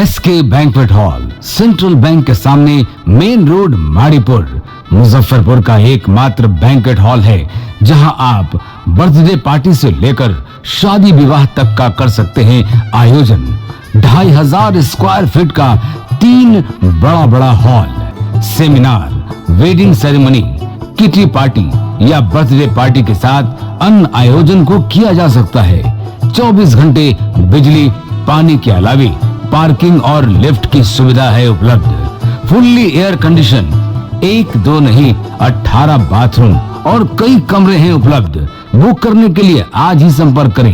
SK banquet hall, central bank के सामने, main road, Maripur, Muzaffarpur का एकमात्र बैंक्वेट हॉल है जहां आप बर्थडे पार्टी से लेकर शादी विवाह तक का कर सकते हैं आयोजन। 2500 स्क्वायर फीट का 3 बड़ा hall, seminar, wedding ceremony, kitty party या बर्थडे पार्टी के साथ अन्य आयोजन को किया जा सकता है। 24 घंटे बिजली पानी के अलावे पार्किंग और लिफ्ट की सुविधा है उपलब्ध। फुल्ली एयर कंडीशन, 1 2 नहीं 18 बाथरूम और कई कमरे हैं उपलब्ध। बुक करने के लिए आज ही संपर्क करें।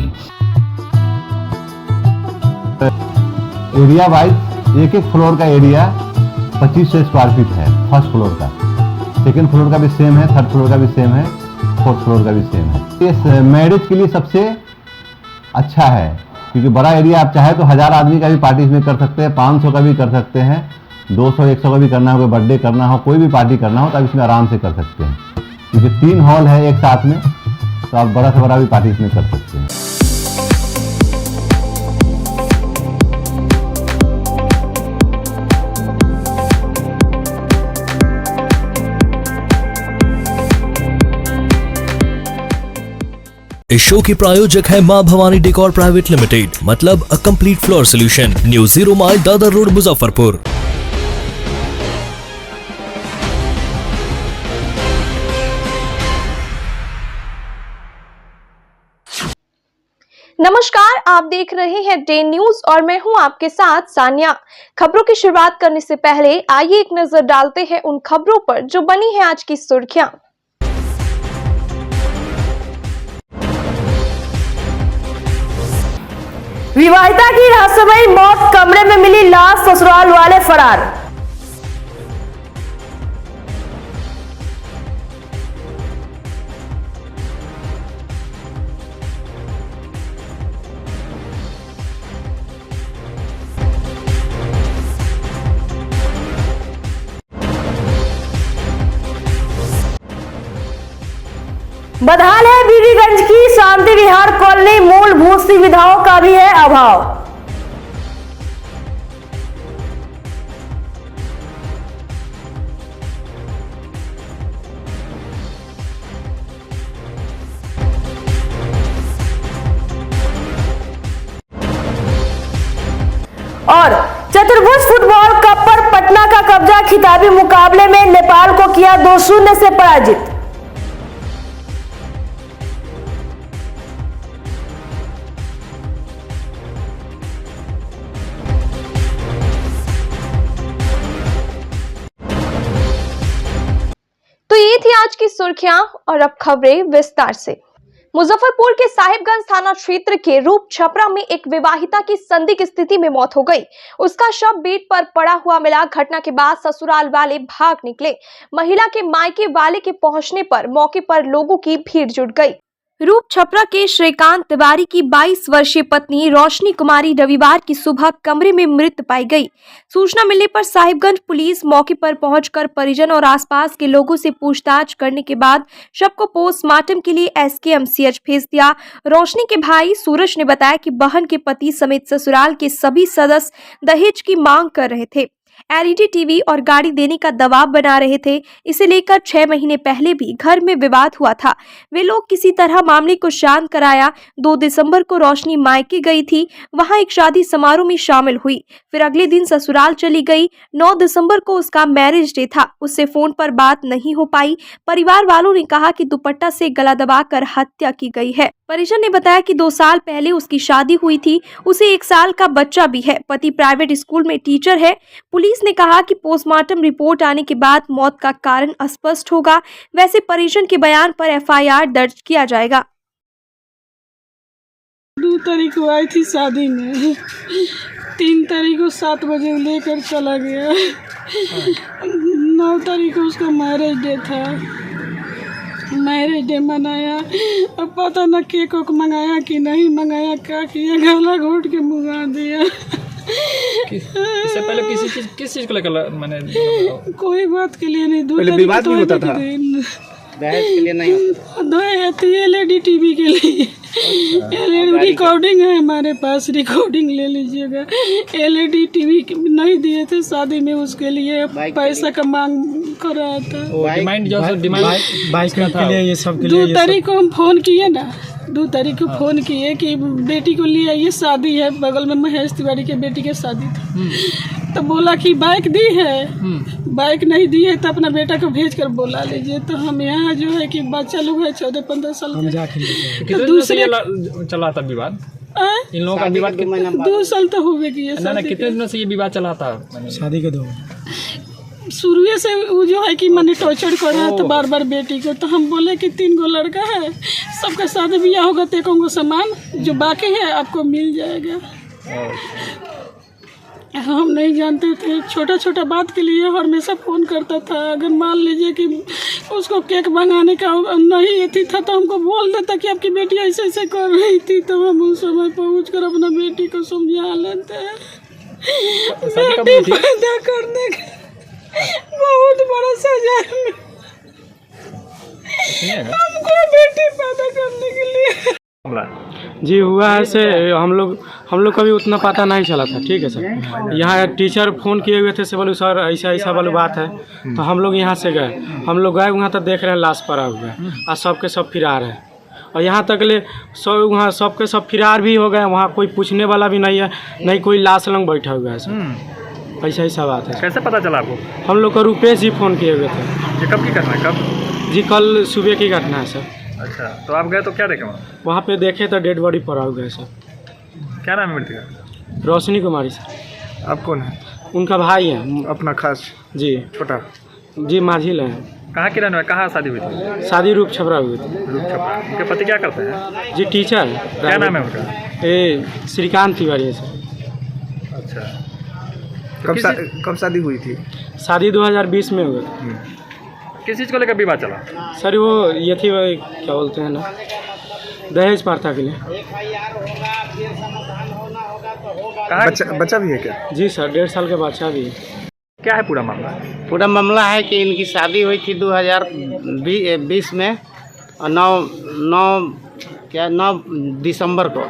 एरिया वाइज एक फ्लोर का एरिया 2500 स्क्वायर फीट है। फर्स्ट फ्लोर का, सेकंड फ्लोर का भी सेम है, थर्ड फ्लोर का भी सेम है, फोर्थ फ्लोर का भी सेम है। ये मैरिज के लिए सबसे अच्छा है क्योंकि बड़ा एरिया, आप चाहे तो 1000 आदमी का भी पार्टी इसमें कर सकते हैं, 500 का भी कर सकते हैं, 200 100 का भी करना हो, कोई बर्थडे करना हो, कोई भी पार्टी करना हो तो आप इसमें आराम से कर सकते हैं क्योंकि 3 हॉल है एक साथ में, तो आप बड़ा से बड़ा भी पार्टी इसमें कर सकते हैं। इस शो के प्रायोजक है मां भवानी डेकोर प्राइवेट लिमिटेड, मतलब a complete floor solution, new 0 mile, Dadar road, Muzaffarpur. नमस्कार, आप देख रहे हैं डे न्यूज और मैं हूं आपके साथ सानिया। खबरों की शुरुआत करने से पहले आइए एक नजर डालते हैं उन खबरों पर जो बनी है आज की सुर्खियां। विवाहिता की रहस्यमयी मौत, कमरे में मिली लाश, ससुराल वाले फरार। बदहाल है बीबीगंज की शांति विहार कॉलोनी, मूलभूत सुविधाओं का भी है अभाव। और चतुर्भुज फुटबॉल कप पर पटना का कब्जा, खिताबी मुकाबले में नेपाल को किया 2-0 से पराजित। तो ये थी आज की सुर्खियां और अब खबरें विस्तार से। मुजफ्फरपुर के साहिबगंज थाना क्षेत्र के रूप छपरा में एक विवाहिता की संदिग्ध स्थिति में मौत हो गई। उसका शव बेड पर पड़ा हुआ मिला। घटना के बाद ससुराल वाले भाग निकले। महिला के मायके वाले के पहुंचने पर मौके पर लोगों की भीड़ जुट गई। रूप छपरा के श्रीकांत तिवारी की 22 वर्षीय पत्नी रोशनी कुमारी रविवार की सुबह कमरे में मृत पाई गई। सूचना मिलने पर साहिबगंज पुलिस मौके पर पहुंचकर परिजन और आसपास के लोगों से पूछताछ करने के बाद शव को पोस्टमार्टम के लिए SKMCH भेज दिया। रोशनी के भाई सूरज ने बताया कि बहन के पति समेत ससुराल के सभी सदस्य दहेज की मांग कर रहे थे। LED टीवी और गाड़ी देने का दबाव बना रहे थे। इसे लेकर 6 महीने पहले भी घर में विवाद हुआ था। वे लोग किसी तरह मामले को शांत कराया। 2 दिसंबर को रोशनी मायके गई थी, वहां एक शादी समारोह में शामिल हुई। फिर अगले दिन ससुराल चली गई। 9 दिसंबर को उसका मैरिज डे था। उससे फोन पर बात नहीं हो पाई। परिवार वालों ने कहा कि दुपट्टा से गला दबाकर हत्या की गई है। परिजन ने बताया कि 2 साल पहले उसकी शादी हुई थी। उसे 1 साल का बच्चा भी है। पति प्राइवेट स्कूल में टीचर है। पुलिस ने कहा कि पोस्टमार्टम रिपोर्ट आने के बाद मौत का कारण स्पष्ट होगा। वैसे परिजन के बयान पर FIR दर्ज किया जाएगा। 2 तारीख को आई थी शादी में, 3 तारीख को 7 बजे लेकर चला गया। 9 तारीख को उसका मैरिज डे था। मैरिज डे मनाया। अब पता न केक को मंगाया कि नहीं मंगाया, क्या किया, गला घोट के मुंगा दिया। इससे पहले किस चीज को लेकर मैंने कोई बात के लिए नहीं, पहले विवाद भी होता था, दहेज के लिए नहीं होता, दहेज LED टीवी के लिए। एलईडी रिकॉर्डिंग है हमारे पास, रिकॉर्डिंग ले लीजिएगा। एलईडी टीवी नहीं दिए थे शादी में, उसके लिए पैसा का मांग कर रहा था। डिमांड जो डिमांड बाइक के लिए ये सब के लिए 2 तारीख को हम फोन किए ना, 2 तारीख को फोन किए कि बेटी को ले आइए, शादी है बगल में, महेश तिवारी के बेटी की शादी थी। तो बोला कि बाइक दी है, बाइक नहीं दी है तो अपना बेटा को भेज कर बोला लीजिए। तो हम यहाँ जो है कि बच्चा लोग है 14-15 साल का। कितने दिनों से ये चला था विवाद? इन लोगों का विवाद 2 साल तो हो गए कि ये ना कितने दिनों से ये विवाद चला था? शादी के 2 शुरू से वो जो है कि मैंने टॉर्चर कर रहा था बार बार बेटी को। तो हम बोले कि 3 गो लड़का है, सबका शादी ब्याह होगा तो 1 गो सामान जो बाकी है आपको मिल जाएगा। हम नहीं जानते थे, छोटा छोटा बात के लिए हमेशा फ़ोन करता था। अगर मान लीजिए कि उसको केक मंगाने का नहीं थी था तो हमको बोल देता कि आपकी बेटी ऐसे ऐसे कर रही थी, तो हम उस समय पहुँच कर अपना बेटी को समझा लेते हैं। बेटी पैदा करने का बहुत बड़ा सजा हमको, बेटी पैदा करने के लिए। जी हुआ है से हम लोग कभी उतना पता नहीं चला था। ठीक है सर, यहाँ टीचर फ़ोन किए हुए थे से बोले सर ऐसा ऐसा वाली बात है। तो हम लोग यहाँ से गए, हम लोग गए वहाँ तक देख रहे हैं लाश पड़ा हुआ है और सबके सब फिरार है। और यहाँ तक ले सब वहाँ सबके सब फिरार भी हो गए, वहाँ कोई पूछने वाला भी नहीं है, नहीं कोई लाश लंग बैठा हुआ है सर। ऐसा ऐसा बात है। कैसे पता चला आपको? हम लोग को रुपेश जी फ़ोन किए हुए थे। ये कब की घटना है? कब? जी कल सुबह की घटना है सर। अच्छा, तो आप गए तो क्या देखे वहाँ? वहाँ पे देखे तो डेड बॉडी पड़ा हुआ है सर। क्या नाम है मृतक का? रोशनी कुमारी सर। आप कौन है? उनका भाई है अपना खास जी। छोटा जी माझिल है। कहाँ की रहने वाले? कहाँ शादी हुई थी? शादी रूप छपरा हुई थी। रूप छपरा। उनके पति क्या करते हैं? जी टीचर है। क्या नाम है उनका? ए श्रीकांत तिवारी है सर। अच्छा, कब शादी हुई थी? शादी 2020 में हुई थी। किस चीज़ को लेकर विवाद चला? सर वो ये थी क्या बोलते हैं ना, दहेज प्रथा के लिए। बच्चा भी है क्या? जी सर, 1.5 साल का बच्चा भी है। क्या है पूरा मामला? पूरा मामला है कि इनकी शादी हुई थी 2020 में और 9 दिसंबर को।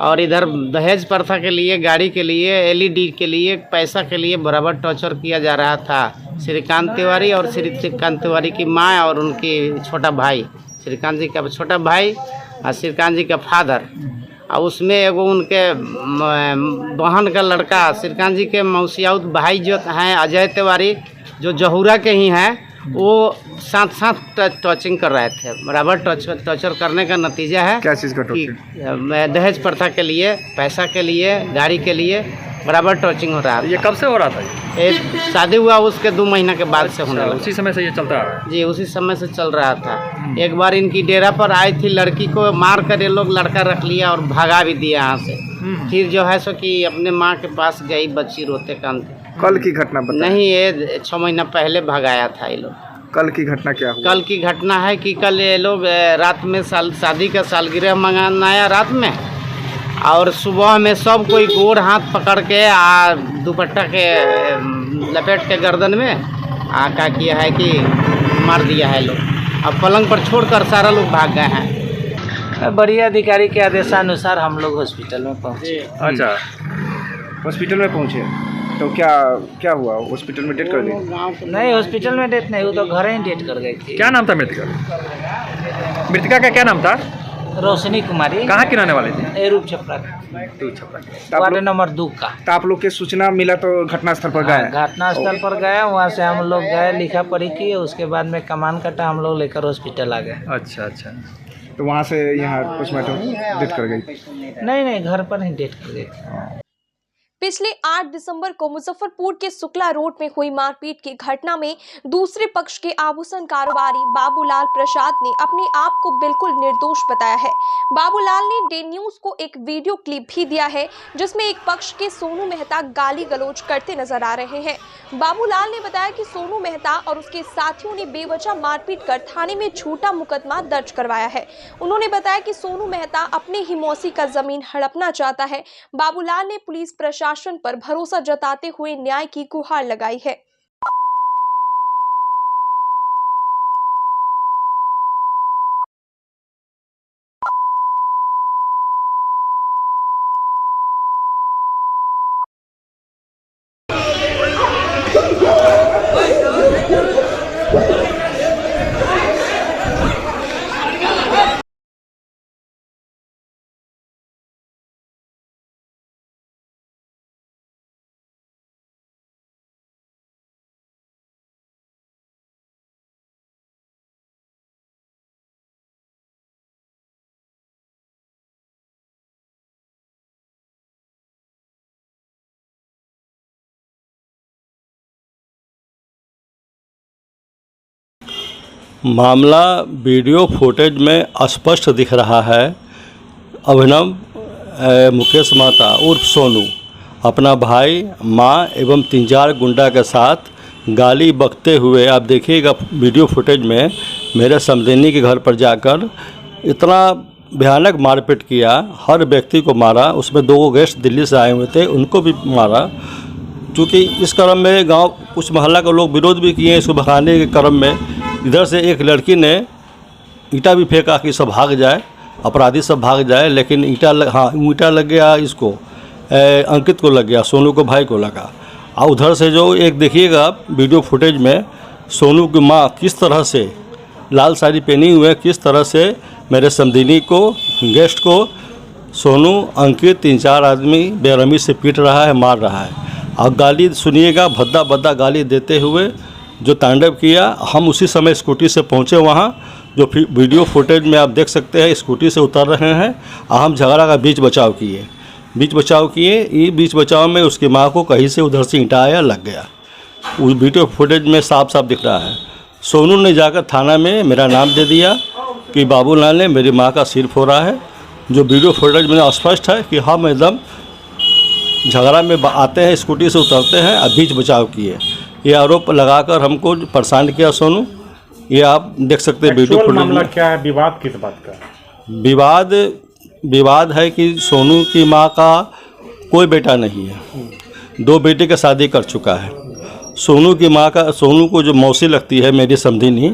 और इधर दहेज प्रथा के लिए, गाड़ी के लिए, एलईडी के लिए, पैसा के लिए बराबर टॉर्चर किया जा रहा था श्रीकांत तिवारी और श्रीकांत तिवारी की माँ और उनकी छोटा भाई, श्रीकांत जी का छोटा भाई और श्रीकांत जी का फादर। और उसमें एगो उनके बहन का लड़का, श्रीकांत जी के मौसियाउत भाई जो हैं अजय तिवारी, जो जहुरा के ही हैं, वो साथ साथ टॉर्चिंग कर रहे थे। बराबर टॉर्चर करने का नतीजा है क्या चीज़ का टॉर्चर? दहेज प्रथा के लिए, पैसा के लिए, गाड़ी के लिए बराबर टॉर्चिंग हो रहा है। ये कब से हो रहा था? ये शादी हुआ उसके 2 महीना के बाद से होने लगा। उसी समय से ये चलता है? जी उसी समय से चल रहा था। एक बार इनकी डेरा पर आई थी, लड़की को मार कर ये लोग लड़का रख लिया और भगा भी दिया यहाँ से। फिर जो है सो कि अपने माँ के पास गई, बच्ची रोते कांदते। कल की घटना बताइए। नहीं, ये 6 महीना पहले भगाया था ये लोग। कल की घटना क्या हुआ? कल की घटना है कि कल ये लोग रात में शादी का सालगिरह मनाया रात में, और सुबह में सब कोई गोड़ हाथ पकड़ के दुपट्टा के लपेट के गर्दन में क्या किया है कि मार दिया है लोग। अब पलंग पर छोड़कर सारा लोग भाग गए हैं। बड़ी अधिकारी के आदेशानुसार हम लोग हॉस्पिटल में पहुँचे। अच्छा, हॉस्पिटल में पहुंचे तो क्या हुआ? हॉस्पिटल में डेथ कर दी? नहीं, हॉस्पिटल में डेथ नहीं, वो तो घर ही डेथ कर गई थी। क्या नाम था मृतका? मृतका का क्या नाम था? रोशनी कुमारी। कहाँ की रहने वाली थी? रूप छपरा, वार्ड नंबर 2 का। तो आप लोग के सूचना मिला तो घटनास्थल पर गए? घटनास्थल पर गए, वहाँ से हम लोग गए, लिखा पढ़ी की, उसके बाद में कमान कटा, हम लोग लेकर हॉस्पिटल आ गए। अच्छा अच्छा, तो वहाँ से यहाँ पोस्टमार्टम डेथ कर गई? नहीं, घर पर ही डेथ कर गई। पिछले 8 दिसंबर को मुजफ्फरपुर के शुक्ला रोड में हुई मारपीट की घटना में दूसरे पक्ष के आभूषण कारोबारी बाबूलाल प्रसाद ने अपने आप को बिल्कुल निर्दोष बताया है। बाबूलाल ने डे न्यूज को एक वीडियो क्लिप भी दिया है जिसमें एक पक्ष के सोनू मेहता गाली गलौज करते नजर आ रहे हैं। बाबूलाल ने बताया कि सोनू मेहता और उसके साथियों ने बेवजह मारपीट कर थाने में झूठा मुकदमा दर्ज करवाया है। उन्होंने बताया कि सोनू मेहता अपने ही मौसी का जमीन हड़पना चाहता है। बाबूलाल ने पुलिस प्रशासन पर भरोसा जताते हुए न्याय की गुहार लगाई है। मामला वीडियो फुटेज में स्पष्ट दिख रहा है। अभिनव मुकेश माता उर्फ सोनू अपना भाई, मां एवं 3-4 गुंडा के साथ गाली बकते हुए, आप देखिएगा वीडियो फुटेज में, मेरे समधिनी के घर पर जाकर इतना भयानक मारपीट किया। हर व्यक्ति को मारा। उसमें 2 गेस्ट दिल्ली से आए हुए थे, उनको भी मारा। क्योंकि इस क्रम में गांव कुछ मोहल्ला के लोग विरोध भी किए इसको भगाने के क्रम में। इधर से एक लड़की ने ईंटा भी फेंका कि सब भाग जाए, अपराधी सब भाग जाए, लेकिन ईंटा लग गया इसको, अंकित को लग गया, सोनू को भाई को लगा। और उधर से जो एक देखिएगा वीडियो फुटेज में, सोनू की माँ किस तरह से लाल साड़ी पहनी हुई है, किस तरह से मेरे समधिनी को, गेस्ट को, सोनू, अंकित 3-4 आदमी बेरहमी से पीट रहा है, मार रहा है। और गाली सुनिएगा, भद्दा भद्दा गाली देते हुए जो तांडव किया। हम उसी समय स्कूटी से पहुंचे वहां, जो वीडियो फुटेज में आप देख सकते हैं, स्कूटी से उतर रहे हैं। हम झगड़ा का बीच बचाव किए। ये बीच बचाव में उसकी माँ को कहीं से उधर से ईंटा आया, लग गया। उस वीडियो फुटेज में साफ साफ दिख रहा है। सोनू ने जाकर थाना में मेरा नाम दे दिया कि बाबूलाल ने मेरी माँ का सिर फोड़ा है। जो वीडियो फुटेज में स्पष्ट है कि हम एकदम झगड़ा में आते हैं, स्कूटी से उतरते हैं और बीच बचाव किए। ये आरोप लगाकर हमको परेशान किया सोनू। ये आप देख सकते हैं वीडियो फुटेज। मामला क्या है? विवाद किस बात का? विवाद है कि सोनू की माँ का कोई बेटा नहीं है, 2 बेटे का शादी कर चुका है। सोनू की माँ का, सोनू को जो मौसी लगती है मेरी समधिनी,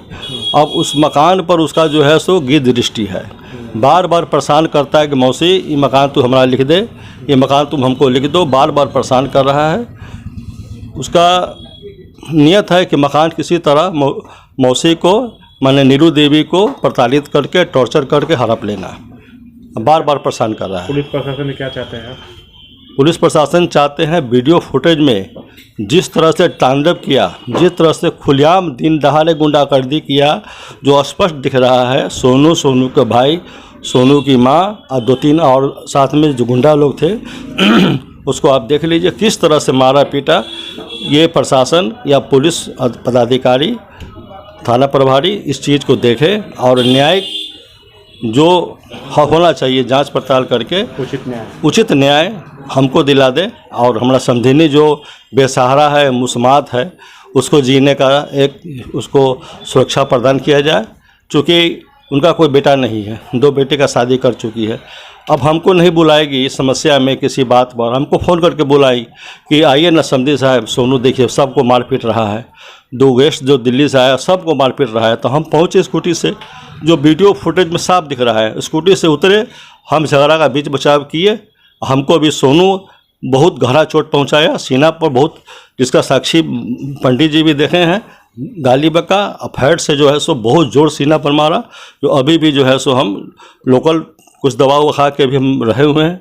अब उस मकान पर उसका जो है सो गिद्ध दृष्टि है। बार बार परेशान करता है कि मौसी ये मकान तू हमारा लिख दे, ये मकान तुम हमको लिख दो। बार बार परेशान कर रहा है। उसका नियत है कि मकान किसी तरह मौसी को, माने नीरू देवी को प्रताड़ित करके, टॉर्चर करके हड़प लेना। बार बार परेशान कर रहा है। पुलिस प्रशासन क्या चाहते हैं? पुलिस प्रशासन चाहते हैं वीडियो फुटेज में जिस तरह से तांडव किया, जिस तरह से खुलेआम दिन दहाड़े गुंडागर्दी किया, जो स्पष्ट दिख रहा है। सोनू, सोनू के भाई, सोनू की माँ और 2-3 और साथ में जो गुंडा लोग थे उसको आप देख लीजिए किस तरह से मारा पीटा। ये प्रशासन या पुलिस पदाधिकारी, थाना प्रभारी इस चीज़ को देखे और न्यायिक जो होना चाहिए जांच पड़ताल करके उचित न्याय हमको दिला दे। और हमारा समधिनी जो बेसहारा है, मुस्मात है, उसको जीने का उसको सुरक्षा प्रदान किया जाए। चूँकि उनका कोई बेटा नहीं है, 2 बेटे का शादी कर चुकी है। अब हमको नहीं बुलाएगी इस समस्या में किसी बात पर, हमको फ़ोन करके बुलाई कि आइए ना समधी साहब, सोनू देखिए सबको मारपीट रहा है। 2 गेस्ट जो दिल्ली से आया सबको मारपीट रहा है। तो हम पहुँचे स्कूटी से, जो वीडियो फुटेज में साफ दिख रहा है। स्कूटी से उतरे, हम झगड़ा का बीच बचाव किए। हमको भी सोनू बहुत गहरा चोट पहुंचाया, सीना पर बहुत, जिसका साक्षी पंडित जी भी देखे हैं। गाली बका, फैट से जो है सो बहुत जोर सीना पर मारा, जो अभी भी जो है सो हम लोकल कुछ दवा खा के भी हम रहे हुए हैं।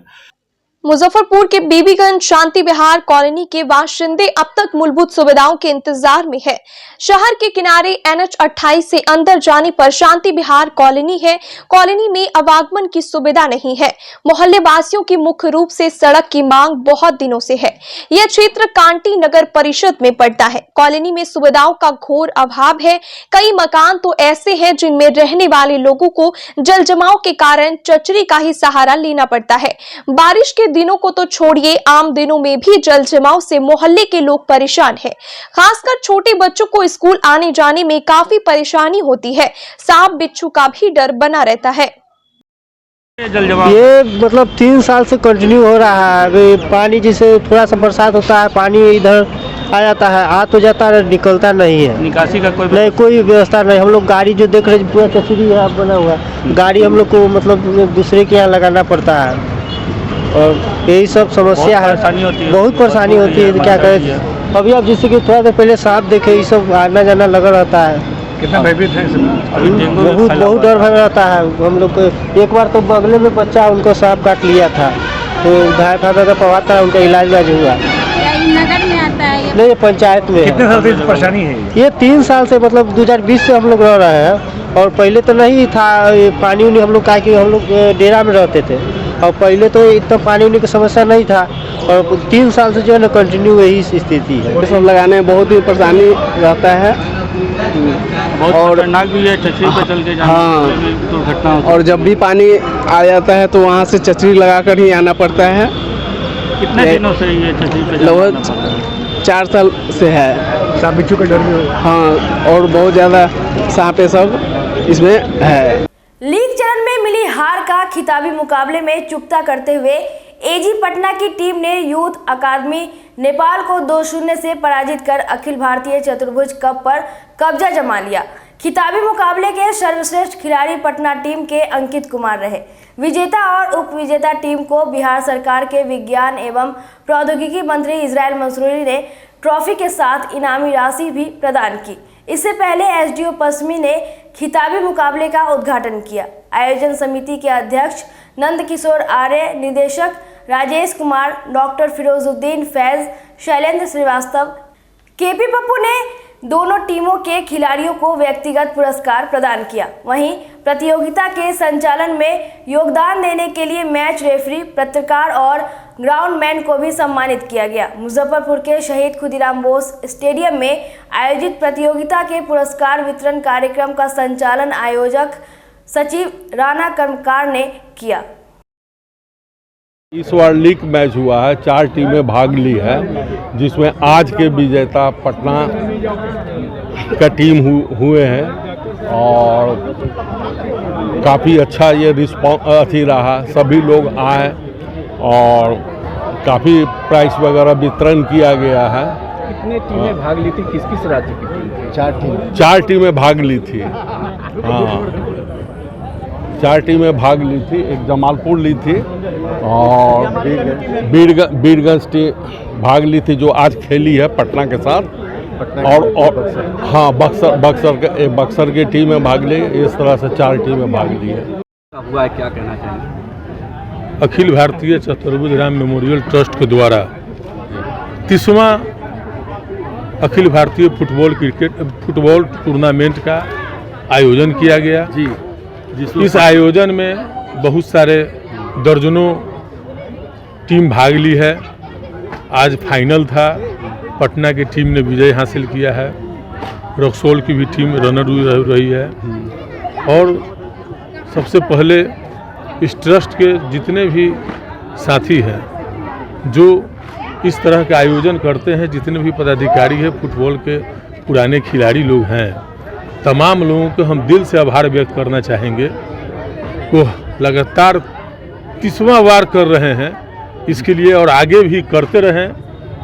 मुजफ्फरपुर के बीबीगंज शांति विहार कॉलोनी के बाशिंदे अब तक मूलभूत सुविधाओं के इंतजार में है। शहर के किनारे NH 28 से अंदर जाने पर शांति विहार कॉलोनी है। कॉलोनी में आवागमन की सुविधा नहीं है। मोहल्ले वासियों की मुख्य रूप से सड़क की मांग बहुत दिनों से है। यह क्षेत्र कांटी नगर परिषद में पड़ता है। कॉलोनी में सुविधाओं का घोर अभाव है। कई मकान तो ऐसे हैं जिनमें रहने वाले लोगों को जल जमाव के कारण चचरी का ही सहारा लेना पड़ता है। बारिश के दिनों को तो छोड़िए, आम दिनों में भी जल जमाव से मोहल्ले के लोग परेशान हैं। खासकर छोटे बच्चों को स्कूल आने जाने में काफी परेशानी होती है। सांप बिच्छू का भी डर बना रहता है। ये मतलब 3 साल से कंटिन्यू हो रहा है। अभी पानी जैसे थोड़ा सा बरसात होता है, पानी इधर आ जाता है, आ तो जाता है, निकलता नहीं है। निकासी का कोई व्यवस्था नहीं। हम लोग गाड़ी जो देख रहे हैं पूरा चचरी बना हुआ है। गाड़ी हम लोग को मतलब दूसरे के यहाँ लगाना पड़ता है और यही सब समस्या है। बहुत परेशानी होती है। क्या करें, अभी आप जैसे कि थोड़ा देर पहले सांप देखे, ये सब आना जाना लगा रहता है। कितना भयभीत है? बहुत डर भय रहता है हम लोग को। एक बार तो बगले में बच्चा उनको सांप काट लिया था, तो ढाई का प्रभाव था, उनका इलाज हुआ। नगर में आता है? नहीं, पंचायत में। कितने साल से परेशानी है? ये 3 साल से, मतलब 2020 से हम लोग रह रहे हैं। और पहले तो नहीं था पानी उनी, हम लोग का कि हम लोग डेरा में रहते थे, और पहले तो इतना पानी उनी की समस्या नहीं था। और 3 साल से जो है ना कंटिन्यू यही स्थिति है। सब लगाने में बहुत ही परेशानी रहता है। बहुत खतरनाक भी है, छतरी पे चल के जाना, दुर्घटना और जब भी पानी आ जाता है तो वहाँ से छतरी लगाकर ही आना पड़ता है। कितने दिनों से ये छतरी पे लगभग 4 साल से है। सांप बिच्छू का डर भी हो? हाँ, और बहुत ज़्यादा सांप सब इसमें है। लीग चरण में मिली हार का खिताबी मुकाबले में चुकता करते हुए एजी पटना की टीम ने यूथ अकादमी नेपाल को 2-0 से पराजित कर अखिल भारतीय चतुर्भुज कप पर कब्जा जमा लिया। खिताबी मुकाबले के सर्वश्रेष्ठ खिलाड़ी पटना टीम के अंकित कुमार रहे। विजेता और उप विजेता टीम को बिहार सरकार के विज्ञान एवं प्रौद्योगिकी मंत्री इजराइल मंसूरी ने ट्रॉफी के साथ इनामी राशि भी प्रदान की। इससे पहले एसडीओ पश्चिमी ने खिताबी मुकाबले का उद्घाटन किया। आयोजन समिति के अध्यक्ष नंद किशोर आर्य, निदेशक राजेश कुमार, डॉक्टर फिरोजुद्दीन फैज, शैलेंद्र श्रीवास्तव, केपी पप्पू ने दोनों टीमों के खिलाड़ियों को व्यक्तिगत पुरस्कार प्रदान किया। वहीं प्रतियोगिता के संचालन में योगदान देने के लिए मैच रेफरी, पत्रकार और ग्राउंडमैन को भी सम्मानित किया गया। मुजफ्फरपुर के शहीद खुदीराम बोस स्टेडियम में आयोजित प्रतियोगिता के पुरस्कार वितरण कार्यक्रम का संचालन आयोजक सचिव राणा कर्मकार ने किया। इस बार लीग मैच हुआ है, 4 टीमें भाग ली है, जिसमें आज के विजेता पटना का टीम हुए हैं और काफ़ी अच्छा ये रिस्पॉन्स रहा। सभी लोग आए और काफ़ी प्राइस वगैरह वितरण किया गया है। कितने टीमें भाग ली थी, किस किस राज्य की टीम? 4 टीमें भाग ली थी। हाँ, 4 टीमें भाग ली थी। एक जमालपुर ली थी और बीरगंज टीम भाग ली थी जो आज खेली है पटना के साथ। और हाँ, बक्सर के टीम में भाग ली। इस तरह से 4 टीमें भाग ली है। हुआ है, क्या कहना चाहेंगे? अखिल भारतीय चतुर्भुज राम मेमोरियल ट्रस्ट के द्वारा 30वां अखिल भारतीय फुटबॉल टूर्नामेंट का आयोजन किया गया। जी, इस आयोजन में बहुत सारे दर्जनों टीम भाग ली है। आज फाइनल था, पटना की टीम ने विजय हासिल किया है। रक्सौल की भी टीम रनर रही है। और सबसे पहले इस ट्रस्ट के जितने भी साथी हैं जो इस तरह का आयोजन करते हैं, जितने भी पदाधिकारी हैं, फुटबॉल के पुराने खिलाड़ी लोग हैं, तमाम लोगों को हम दिल से आभार व्यक्त करना चाहेंगे। वो लगातार 30वां बार कर रहे हैं इसके लिए और आगे भी करते रहें।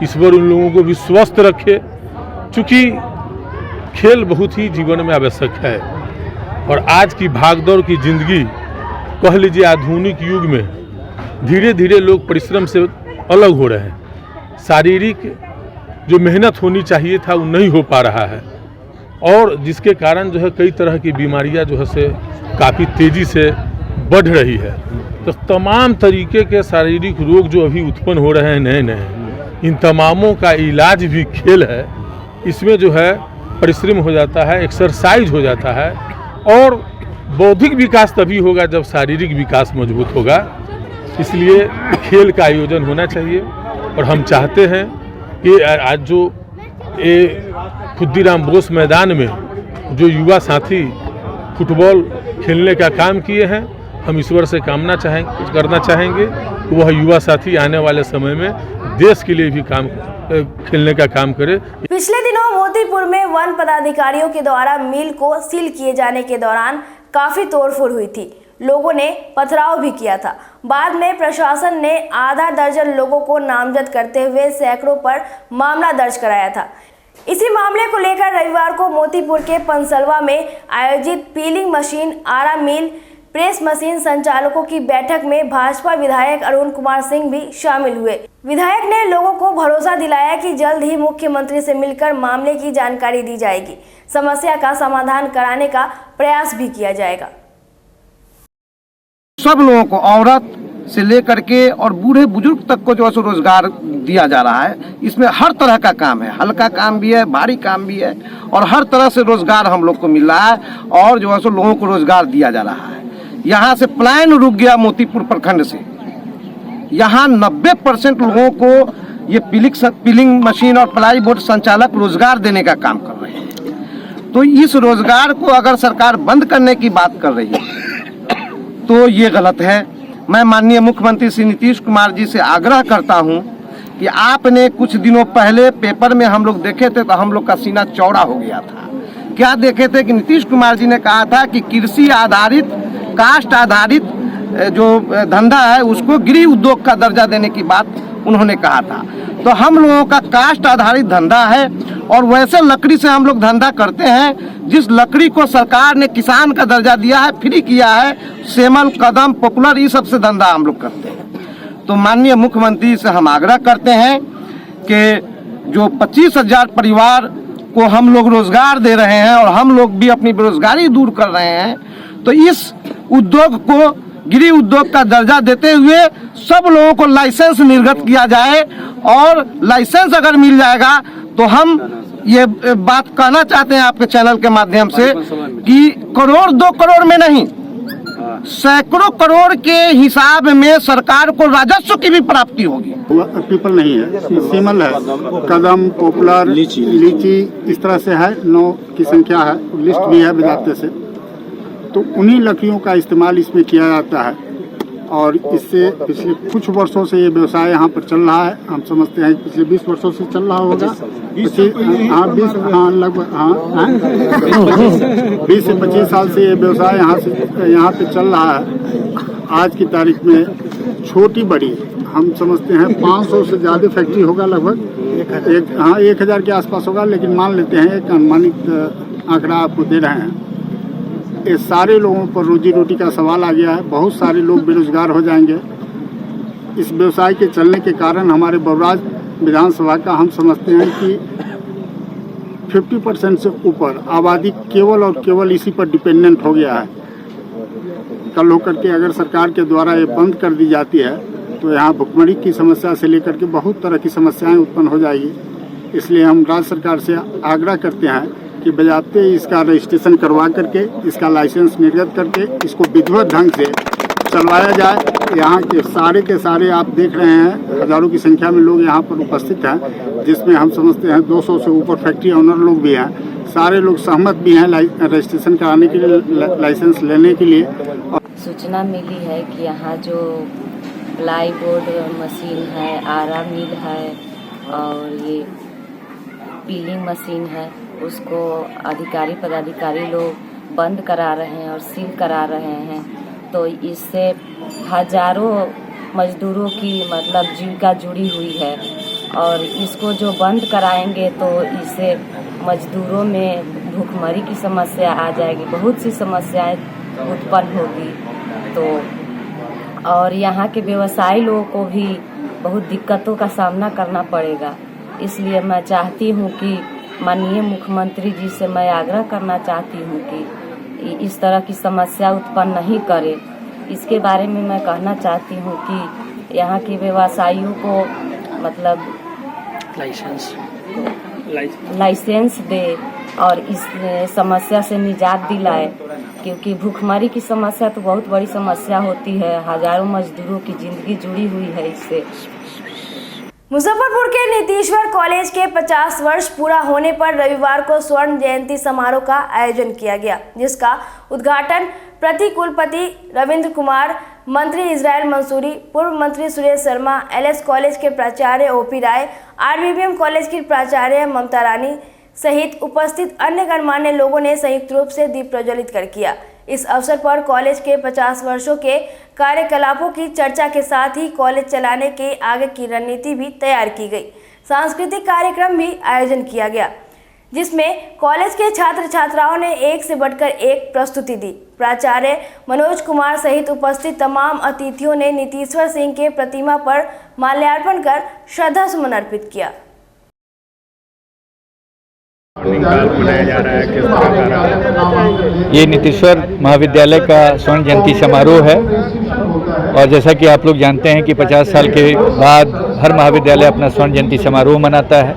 इस बार उन लोगों को भी स्वस्थ रखे, क्योंकि खेल बहुत ही जीवन में आवश्यक है। और आज की भागदौड़ की जिंदगी, कह लीजिए आधुनिक युग में, धीरे धीरे लोग परिश्रम से अलग हो रहे हैं। शारीरिक जो मेहनत होनी चाहिए था वो नहीं हो पा रहा है, और जिसके कारण जो है कई तरह की बीमारियां जो है से काफ़ी तेज़ी से बढ़ रही है। तो तमाम तरीके के शारीरिक रोग जो अभी उत्पन्न हो रहे हैं नए नए, इन तमामों का इलाज भी खेल है। इसमें जो है परिश्रम हो जाता है, एक्सरसाइज हो जाता है, और बौद्धिक विकास तभी होगा जब शारीरिक विकास मजबूत होगा। इसलिए खेल का आयोजन होना चाहिए। और हम चाहते हैं कि आज जो ये खुदीराम बोस मैदान में जो युवा साथी फुटबॉल खेलने का काम किए हैं, हम ईश्वर से करना चाहेंगे कि वह युवा साथी आने वाले समय में देश के लिए भी खेलने का काम करे। पिछले दिनों मोतीपुर में वन पदाधिकारियों के द्वारा मिल को सील किए जाने के दौरान काफी तोड़फोड़ हुई थी। लोगों ने पथराव भी किया था। बाद में प्रशासन ने आधा दर्जन लोगों को नामजद करते हुए सैकड़ों पर मामला दर्ज कराया था। इसी मामले को लेकर रविवार को मोतीपुर के पंसलवा में आयोजित पीलिंग मशीन, आरा मिल, प्रेस मशीन संचालकों की बैठक में भाजपा विधायक अरुण कुमार सिंह भी शामिल हुए। विधायक ने लोगों को भरोसा दिलाया कि जल्द ही मुख्यमंत्री से मिलकर मामले की जानकारी दी जाएगी, समस्या का समाधान कराने का प्रयास भी किया जाएगा। सब लोगों को, औरत से लेकर के और बूढ़े बुजुर्ग तक को जो है रोजगार दिया जा रहा है। इसमें हर तरह का काम है, हल्का काम भी है, भारी काम भी है, और हर तरह से रोजगार हम लोग को मिल रहा है और जो है सो लोगों को रोजगार दिया जा रहा है। यहाँ से पलायन रुक गया मोतीपुर प्रखंड से। यहाँ 90% लोगों को ये पीलिंग मशीन और प्लाई बोर्ड संचालक रोजगार देने का काम कर रहे हैं। तो इस रोजगार को अगर सरकार बंद करने की बात कर रही है तो ये गलत है। मैं माननीय मुख्यमंत्री श्री नीतीश कुमार जी से आग्रह करता हूं कि आपने कुछ दिनों पहले पेपर में हम लोग देखे थे तो हम लोग का सीना चौड़ा हो गया था। क्या देखे थे कि नीतीश कुमार जी ने कहा था कि कृषि आधारित, कास्ट आधारित जो धंधा है उसको गृह उद्योग का दर्जा देने की बात उन्होंने कहा था। तो हम लोगों का कास्ट आधारित धंधा है और वैसे लकड़ी से हम लोग धंधा करते हैं जिस लकड़ी को सरकार ने किसान का दर्जा दिया है, फ्री किया है। सेमल, कदम, पॉपुलर, ये सबसे धंधा हम लोग करते हैं। तो माननीय मुख्यमंत्री से हम आग्रह करते हैं कि जो 25,000 परिवार को हम लोग रोजगार दे रहे हैं और हम लोग भी अपनी बेरोजगारी दूर कर रहे हैं, तो इस उद्योग को गृह उद्योग का दर्जा देते हुए सब लोगों को लाइसेंस निर्गत किया जाए। और लाइसेंस अगर मिल जाएगा तो हम ये बात कहना चाहते हैं आपके चैनल के माध्यम से कि करोड़ 2 करोड़ में नहीं, सैकड़ों करोड़ के हिसाब में सरकार को राजस्व की भी प्राप्ति होगी। पीपल नहीं है, सेमल है, कदम, पॉपुलर, लीची, इस तरह से है। 9 की संख्या है, लिस्ट भी है विधाते से। तो उन्हीं लकड़ियों का इस्तेमाल इसमें किया जाता है और इससे पिछले कुछ वर्षों से ये व्यवसाय यहाँ पर चल रहा है। हम समझते हैं पिछले 20 वर्षों से चल रहा होगा। 20 लगभग 20 से 25 साल से ये व्यवसाय यहाँ पे चल रहा है। आज की तारीख में छोटी बड़ी हम समझते हैं 500 से ज़्यादा फैक्ट्री होगा, लगभग 1000 के आसपास होगा, लेकिन मान लेते हैं एक अनुमानित आंकड़ा आपको दे रहे हैं। ये सारे लोगों पर रोजी रोटी का सवाल आ गया है। बहुत सारे लोग बेरोजगार हो जाएंगे। इस व्यवसाय के चलने के कारण हमारे बबराज विधानसभा का हम समझते हैं कि 50% से ऊपर आबादी केवल और केवल इसी पर डिपेंडेंट हो गया है। कल होकर के अगर सरकार के द्वारा ये बंद कर दी जाती है तो यहाँ भुखमरी की समस्या से लेकर के बहुत तरह की समस्याएं उत्पन्न हो जाएगी। इसलिए हम राज्य सरकार से आग्रह करते हैं कि बजाते इसका रजिस्ट्रेशन करवा करके, इसका लाइसेंस निर्गत करके इसको विधिवत ढंग से चलवाया जाए। यहाँ के सारे आप देख रहे हैं, हजारों की संख्या में लोग यहाँ पर उपस्थित हैं, जिसमें हम समझते हैं 200 से ऊपर फैक्ट्री ओनर लोग भी हैं। सारे लोग सहमत भी हैं रजिस्ट्रेशन कराने के लिए, लाइसेंस लेने के लिए। सूचना मिली है कि यहाँ जो प्लाई बोर्ड मशीन है, आरा मिल है और ये पीलिंग मशीन है, उसको अधिकारी पदाधिकारी लोग बंद करा रहे हैं और सील करा रहे हैं। तो इससे हजारों मजदूरों की मतलब जीविका जुड़ी हुई है और इसको जो बंद कराएंगे तो इससे मजदूरों में भूखमरी की समस्या आ जाएगी, बहुत सी समस्याएं उत्पन्न होगी। तो और यहाँ के व्यवसायी लोगों को भी बहुत दिक्कतों का सामना करना पड़ेगा। इसलिए मैं चाहती हूँ कि माननीय मुख्यमंत्री जी से मैं आग्रह करना चाहती हूँ कि इस तरह की समस्या उत्पन्न नहीं करे। इसके बारे में मैं कहना चाहती हूँ कि यहाँ के व्यवसायियों को मतलब लाइसेंस दे और इस समस्या से निजात दिलाए, क्योंकि भूखमरी की समस्या तो बहुत बड़ी समस्या होती है। हजारों मजदूरों की जिंदगी जुड़ी हुई है इससे। मुजफ्फरपुर के नीतीश्वर कॉलेज के 50 वर्ष पूरा होने पर रविवार को स्वर्ण जयंती समारोह का आयोजन किया गया, जिसका उद्घाटन प्रति कुलपति रविंद्र कुमार, मंत्री इजराइल मंसूरी, पूर्व मंत्री सुरेश शर्मा, एलएस कॉलेज के प्राचार्य ओपी राय, आरबीबीएम कॉलेज की प्राचार्य ममता रानी सहित उपस्थित अन्य गणमान्य लोगों ने संयुक्त रूप से दीप प्रज्वलित कर किया। इस अवसर पर कॉलेज के 50 वर्षों के कार्यकलापों की चर्चा के साथ ही कॉलेज चलाने के आगे की रणनीति भी तैयार की गई। सांस्कृतिक कार्यक्रम भी आयोजन किया गया, जिसमें कॉलेज के छात्र छात्राओं ने एक से बढ़कर एक प्रस्तुति दी। प्राचार्य मनोज कुमार सहित उपस्थित तमाम अतिथियों ने नीतीश्वर सिंह के प्रतिमा पर माल्यार्पण कर श्रद्धा सुमन अर्पित किया। मनाया जा रहा है, किस तरह का रहा है? ये नीतीश्वर महाविद्यालय का स्वर्ण जयंती समारोह है और जैसा कि आप लोग जानते हैं कि 50 साल के बाद हर महाविद्यालय अपना स्वर्ण जयंती समारोह मनाता है।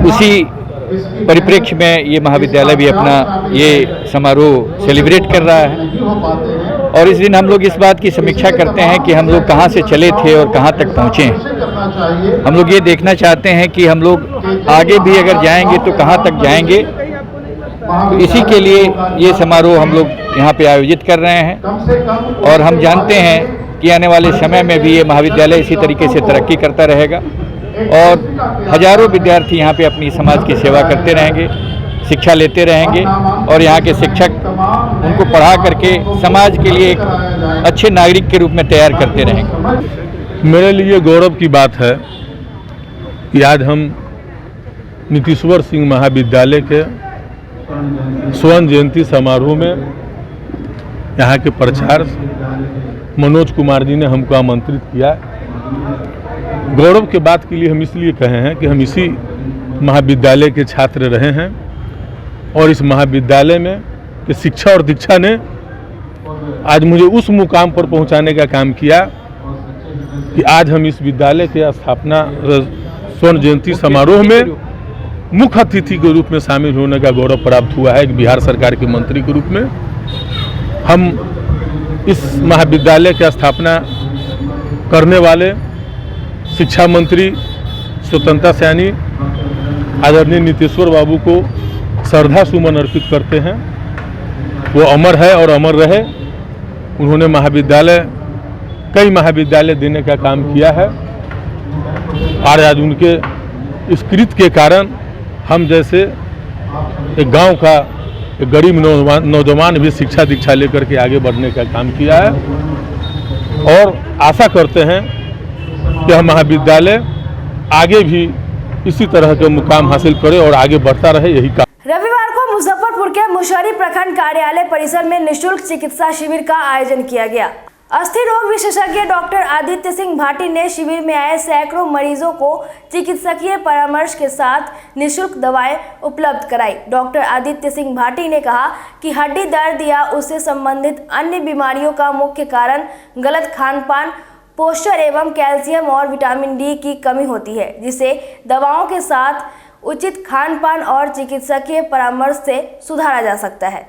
उसी परिप्रेक्ष्य में ये महाविद्यालय भी अपना ये समारोह सेलिब्रेट कर रहा है और इस दिन हम लोग इस बात की समीक्षा करते हैं कि हम लोग कहाँ से चले थे और कहाँ तक पहुँचे हैं। हम लोग ये देखना चाहते हैं कि हम लोग आगे भी अगर जाएंगे तो कहाँ तक जाएंगे तो इसी के लिए ये समारोह हम लोग यहाँ पे आयोजित कर रहे हैं और हम जानते हैं कि आने वाले समय में भी ये महाविद्यालय इसी तरीके से तरक्की करता रहेगा और हजारों विद्यार्थी यहाँ पे अपनी समाज की सेवा करते रहेंगे, शिक्षा लेते रहेंगे और यहाँ के शिक्षक उनको पढ़ा करके समाज के लिए एक अच्छे नागरिक के रूप में तैयार करते रहेंगे। मेरे लिए गौरव की बात है कि आज हम नीतीश्वर सिंह महाविद्यालय के स्वर्ण जयंती समारोह में यहाँ के प्राचार्य मनोज कुमार जी ने हमको आमंत्रित किया। गौरव के बात के लिए हम इसलिए कहे हैं कि हम इसी महाविद्यालय के छात्र रहे हैं और इस महाविद्यालय में कि शिक्षा और दीक्षा ने आज मुझे उस मुकाम पर पहुंचाने का काम किया कि आज हम इस विद्यालय के स्थापना स्वर्ण जयंती समारोह में मुख्य अतिथि के रूप में शामिल होने का गौरव प्राप्त हुआ है। एक बिहार सरकार के मंत्री के रूप में हम इस महाविद्यालय की स्थापना करने वाले शिक्षा मंत्री स्वतंत्रता सेनानी आदरणीय नीतीश्वर बाबू को श्रद्धा सुमन अर्पित करते हैं। वो अमर है और अमर रहे। उन्होंने कई महाविद्यालय देने का काम किया है और आज उनके इस कृत्य के कारण हम जैसे एक गांव का एक गरीब नौजवान भी शिक्षा दीक्षा लेकर के आगे बढ़ने का काम किया है और आशा करते हैं कि हम महाविद्यालय आगे भी इसी तरह के मुकाम हासिल करे और आगे बढ़ता रहे, यही काम। रविवार को मुजफ्फरपुर के मुशहरी प्रखंड कार्यालय परिसर में निःशुल्क चिकित्सा शिविर का आयोजन किया गया। अस्थि रोग विशेषज्ञ डॉक्टर आदित्य सिंह भाटी ने शिविर में आए सैकड़ों मरीजों को चिकित्सकीय परामर्श के साथ निःशुल्क दवाएं उपलब्ध कराई। डॉक्टर आदित्य सिंह भाटी ने कहा कि हड्डी दर्द या उससे संबंधित अन्य बीमारियों का मुख्य कारण गलत खान-पान, पोस्चर एवं कैल्शियम और विटामिन डी की कमी होती है, जिसे दवाओं के साथ उचित खान-पान और चिकित्सकीय परामर्श से सुधारा जा सकता है।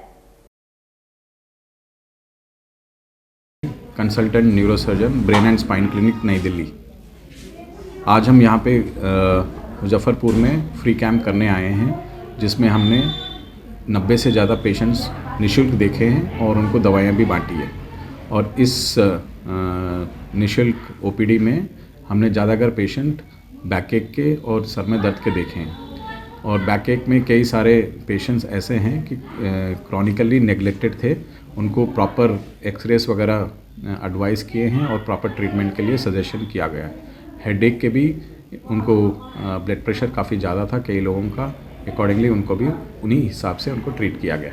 Consultant neurosurgeon, brain and spine clinic, नई दिल्ली। आज हम यहाँ पे मुजफ्फरपुर में फ्री कैंप करने आए हैं, जिसमें हमने 90 से ज़्यादा पेशेंट्स निःशुल्क देखे हैं और उनको दवाइयाँ भी बांटी है। और इस निःशुल्क ओपीडी में हमने ज़्यादातर पेशेंट बैकएक के और सर में दर्द के देखे हैं। और बैकएक में कई सारे पेशेंट्स ऐसे हैं कि क्रॉनिकली नेग्लेक्टेड थे, उनको प्रॉपर एक्सरेस वगैरह एडवाइस किए हैं और प्रॉपर ट्रीटमेंट के लिए सजेशन किया गया है। हेडेक के भी उनको ब्लड प्रेशर काफ़ी ज़्यादा था कई लोगों का, अकॉर्डिंगली उनको भी उन्हीं हिसाब से उनको ट्रीट किया गया।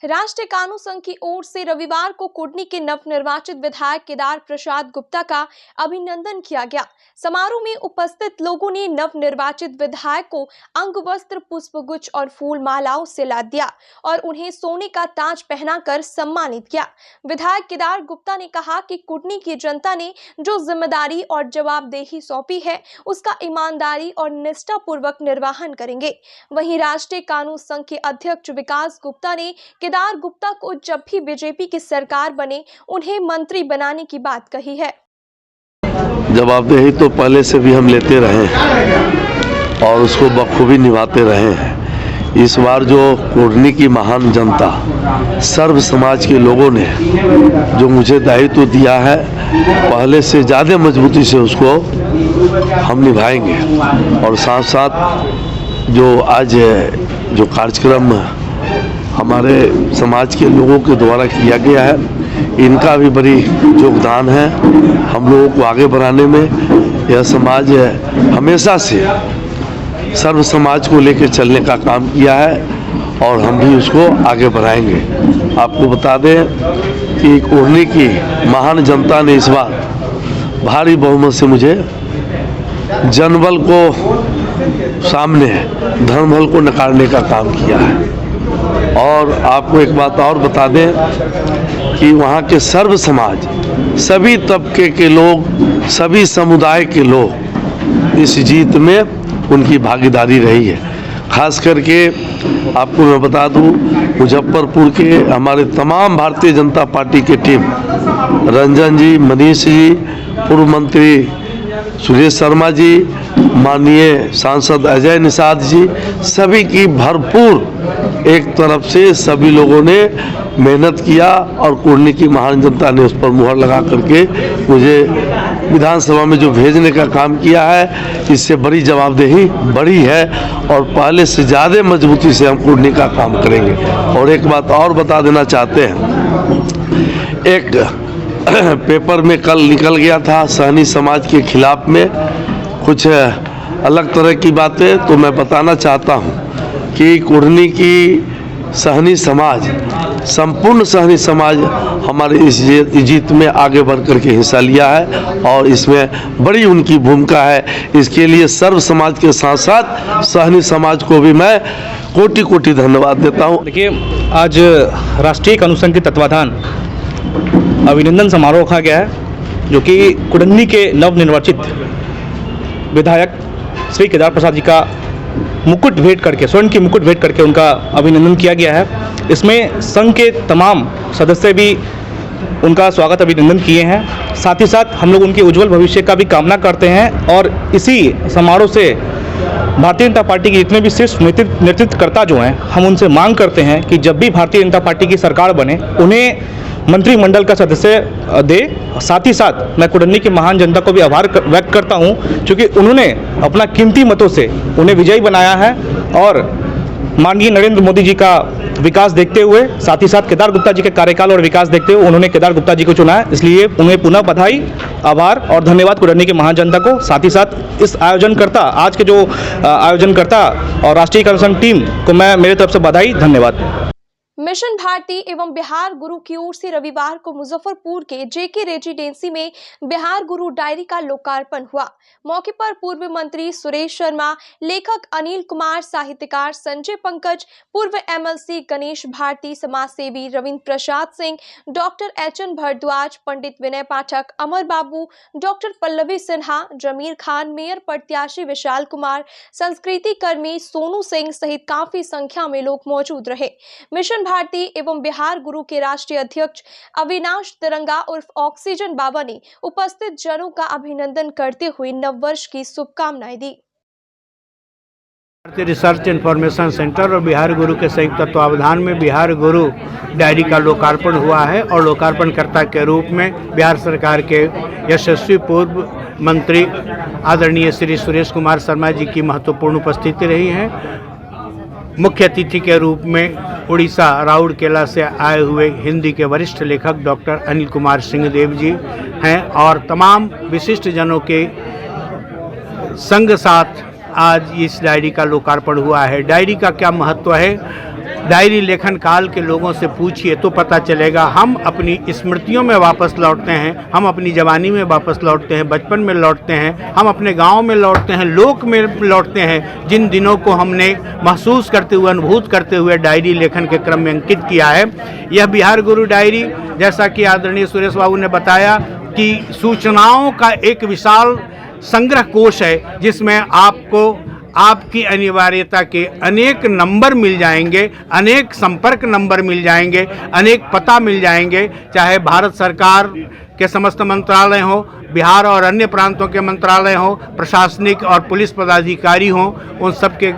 राष्ट्रीय कानून संघ की ओर से रविवार को कुडनी के नवनिर्वाचित विधायक केदार प्रसाद गुप्ता का अभिनंदन किया गया। समारोह में उपस्थित लोगों ने नवनिर्वाचित विधायक को अंगवस्त्र, पुष्पगुच्छ और फूल मालाओं से लाद दिया और उन्हें सोने का ताज पहनाकर सम्मानित किया। विधायक केदार गुप्ता ने कहा कि कुडनी की जनता ने जो जिम्मेदारी और जवाबदेही सौंपी है, उसका ईमानदारी और निष्ठापूर्वक निर्वहन करेंगे। वहीं राष्ट्रीय कानून संघ के अध्यक्ष विकास गुप्ता ने केदार गुप्ता को जब भी बीजेपी की सरकार बने उन्हें मंत्री बनाने की बात कही है। जवाबदेही तो पहले से भी हम लेते रहे हैं और उसको बखूबी निभाते रहे हैं। इस बार जो कुडनी की महान जनता, सर्व समाज के लोगों ने जो मुझे दायित्व दिया है, पहले से ज़्यादा मजबूती से उसको हम निभाएंगे। और साथ साथ जो आज जो कार्यक्रम हमारे समाज के लोगों के द्वारा किया गया है, इनका भी बड़ी योगदान है हम लोगों को आगे बढ़ाने में। यह समाज हमेशा से सर्व समाज को लेकर चलने का काम किया है और हम भी उसको आगे बढ़ाएंगे। आपको बता दें कि कुडनी की महान जनता ने इस बार भारी बहुमत से मुझे जनबल को सामने, धर्मबल को नकारने का काम किया है। और आपको एक बात और बता दें कि वहाँ के सर्व समाज, सभी तबके के लोग, सभी समुदाय के लोग इस जीत में उनकी भागीदारी रही है। खास करके आपको मैं बता दूं, मुजफ्फरपुर के हमारे तमाम भारतीय जनता पार्टी के टीम, रंजन जी, मनीष जी, पूर्व मंत्री सुरेश शर्मा जी माननीय सांसद अजय निषाद जी, सभी की भरपूर एक तरफ से सभी लोगों ने मेहनत किया और कुर्नी की महान जनता ने उस पर मुहर लगा करके मुझे विधानसभा में जो भेजने का काम किया है, इससे बड़ी जवाबदेही बढ़ी है और पहले से ज़्यादा मजबूती से हम कुर्नी का काम करेंगे। और एक बात और बता देना चाहते हैं, एक पेपर में कल निकल गया था सहनी समाज के खिलाफ में कुछ अलग तरह की बातें, तो मैं बताना चाहता हूं कि कुर्नी की सहनी समाज, संपूर्ण सहनी समाज हमारे इस जीत में आगे बढ़ कर के हिस्सा लिया है और इसमें बड़ी उनकी भूमिका है। इसके लिए सर्व समाज के साथ साथ सहनी समाज को भी मैं कोटि कोटि धन्यवाद देता हूं। देखिए, आज राष्ट्रीय कानून संघ के तत्वाधान अभिनंदन समारोह रखा गया है, जो कि कुडन्नी के नवनिर्वाचित विधायक श्री केदार प्रसाद जी का मुकुट भेंट करके, स्वर्ण की मुकुट भेंट करके उनका अभिनंदन किया गया है। इसमें संघ के तमाम सदस्य भी उनका स्वागत अभिनंदन किए हैं। साथ ही साथ हम लोग उनके उज्जवल भविष्य का भी कामना करते हैं और इसी समारोह से भारतीय जनता पार्टी के जितने भी शीर्ष नेतृत्वकर्ता जो हैं, हम उनसे मांग करते हैं कि जब भी भारतीय जनता पार्टी की सरकार बने उन्हें मंत्रिमंडल का सदस्य दे। साथ ही साथ मैं कुडन्नी की महान जनता को भी आभार व्यक्त करता हूं, क्योंकि उन्होंने अपना कीमती मतों से उन्हें विजयी बनाया है और माननीय नरेंद्र मोदी जी का विकास देखते हुए, साथ ही साथ केदार गुप्ता जी के कार्यकाल और विकास देखते हुए उन्होंने केदार गुप्ता जी को चुना है। इसलिए उन्हें पुनः बधाई, आभार और धन्यवाद कुडन्नी की महान जनता को। साथ ही साथ इस आयोजनकर्ता, आज के जो आयोजनकर्ता और राष्ट्रीय कानून संघ टीम को मैं मेरी तरफ से बधाई, धन्यवाद। मिशन भारती एवं बिहार गुरु की ओर से रविवार को मुजफ्फरपुर के जेके रेजिडेंसी में बिहार गुरु डायरी का लोकार्पण हुआ। मौके पर पूर्व मंत्री सुरेश शर्मा, लेखक अनिल कुमार, साहित्यकार संजय पंकज, पूर्व एमएलसी गणेश भारती, समाजसेवी रविंद्र प्रसाद सिंह, डॉक्टर एचएन भारद्वाज, पंडित विनय पाठक, अमर बाबू, डॉक्टर पल्लवी सिन्हा, जमीर खान, मेयर प्रत्याशी विशाल कुमार, संस्कृति कर्मी सोनू सिंह सहित काफी संख्या में लोग मौजूद रहे। मिशन भारती एवं बिहार गुरु के राष्ट्रीय अध्यक्ष अविनाश तिरंगा उर्फ ऑक्सीजन बाबा ने उपस्थित जनों का अभिनंदन करते हुए नववर्ष की शुभकामनाएं दी। भारतीय रिसर्च इंफॉर्मेशन सेंटर और बिहार गुरु के संयुक्त तत्वावधान में बिहार गुरु डायरी का लोकार्पण हुआ है और लोकार्पणकर्ता के रूप में बिहार सरकार के यशस्वी पूर्व मंत्री आदरणीय श्री सुरेश कुमार शर्मा जी की महत्वपूर्ण उपस्थिति रही है। मुख्य अतिथि के रूप में उड़ीसा राउरकेला से आए हुए हिंदी के वरिष्ठ लेखक डॉक्टर अनिल कुमार सिंहदेव जी हैं और तमाम विशिष्ट जनों के संग साथ आज इस डायरी का लोकार्पण हुआ है। डायरी का क्या महत्व है, डायरी लेखन काल के लोगों से पूछिए तो पता चलेगा। हम अपनी स्मृतियों में वापस लौटते हैं, हम अपनी जवानी में वापस लौटते हैं, बचपन में लौटते हैं, हम अपने गांव में लौटते हैं, लोक में लौटते हैं, जिन दिनों को हमने महसूस करते हुए, अनुभूत करते हुए डायरी लेखन के क्रम में अंकित किया है। यह बिहार गुरु डायरी, जैसा कि आदरणीय सुरेश बाबू ने बताया, कि सूचनाओं का एक विशाल संग्रह कोश है, जिसमें आपको आपकी अनिवार्यता के अनेक नंबर मिल जाएंगे, अनेक संपर्क नंबर मिल जाएंगे, अनेक पता मिल जाएंगे, चाहे भारत सरकार के समस्त मंत्रालय हो, बिहार और अन्य प्रांतों के मंत्रालय हो, प्रशासनिक और पुलिस पदाधिकारी हों, उन सब के